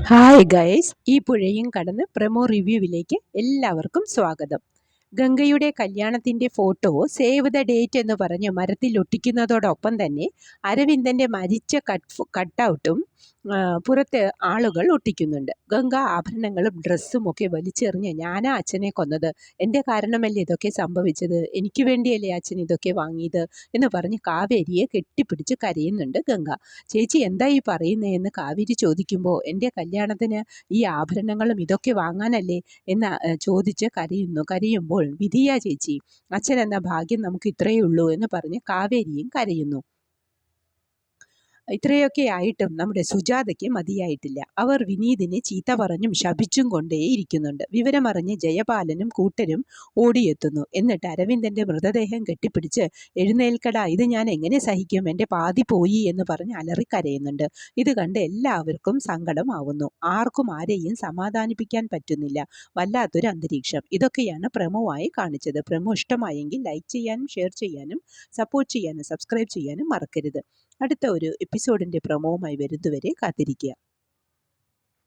Hi guys, ഈ പുഴയും കടന്ന് പ്രമോ റിവ്യൂവിലേക്ക് എല്ലാവർക്കും സ്വാഗതം. ഗംഗയുടെ കല്യാണത്തിൻ്റെ ഫോട്ടോ സേവ് ദ ഡേറ്റ് എന്ന് പറഞ്ഞ് മരത്തിൽ ഒട്ടിക്കുന്നതോടൊപ്പം തന്നെ അരവിന്ദൻ്റെ മരിച്ച കട്ടൗട്ടും പുറത്ത് ആളുകൾ ഒട്ടിക്കുന്നുണ്ട്. ഗംഗ ആഭരണങ്ങളും ഡ്രസ്സും ഒക്കെ വലിച്ചെറിഞ്ഞ് ഞാനാ അച്ഛനെ കൊന്നത്, എൻ്റെ കാരണമല്ലേ ഇതൊക്കെ സംഭവിച്ചത്, എനിക്ക് വേണ്ടിയല്ലേ അച്ഛൻ ഇതൊക്കെ വാങ്ങിയത് എന്ന് പറഞ്ഞ് കാവേരിയെ കെട്ടിപ്പിടിച്ച് കരയുന്നുണ്ട് ഗംഗ. ചേച്ചി എന്താ ഈ പറയുന്നതെന്ന് കാവേരി ചോദിക്കുമ്പോൾ, എൻ്റെ കല്യാണത്തിന് ഈ ആഭരണങ്ങളും ഇതൊക്കെ വാങ്ങാനല്ലേ എന്ന് ചോദിച്ച് കരയുമ്പോൾ, വിധിയാ ചേച്ചി, അച്ഛൻ എന്ന ഭാഗ്യം നമുക്ക് ഇത്രയേ ഉള്ളൂ എന്ന് പറഞ്ഞ് കാവേരിയും കരയുന്നു. ഇത്രയൊക്കെ ആയിട്ടും നമ്മുടെ സുജാതയ്ക്ക് മതിയായിട്ടില്ല. അവർ വിനീതിനെ ചീത്ത പറഞ്ഞും ശപിച്ചും കൊണ്ടേയിരിക്കുന്നുണ്ട്. വിവരമറിഞ്ഞ് ജയപാലനും കൂട്ടരും ഓടിയെത്തുന്നു. എന്നിട്ട് അരവിന്ദൻ്റെ മൃതദേഹം കെട്ടിപ്പിടിച്ച്, എഴുന്നേൽക്കടാ, ഇത് ഞാൻ എങ്ങനെ സഹിക്കും, എൻ്റെ പാതി പോയി എന്ന് പറഞ്ഞ് അലറിക്കരയുന്നുണ്ട്. ഇത് കണ്ട് എല്ലാവർക്കും സങ്കടമാവുന്നു. ആർക്കും ആരെയും സമാധാനിപ്പിക്കാൻ പറ്റുന്നില്ല. വല്ലാത്തൊരു അന്തരീക്ഷം. ഇതൊക്കെയാണ് പ്രമോവായി കാണിച്ചത്. പ്രമോ ഇഷ്ടമായെങ്കിൽ ലൈക്ക് ചെയ്യാനും ഷെയർ ചെയ്യാനും സപ്പോർട്ട് ചെയ്യാനും സബ്സ്ക്രൈബ് ചെയ്യാനും മറക്കരുത്. അടുത്ത ഒരു എപ്പിസോഡിൻ്റെ പ്രൊമോവുമായി വരുന്നതുവരെ കാത്തിരിക്കുക.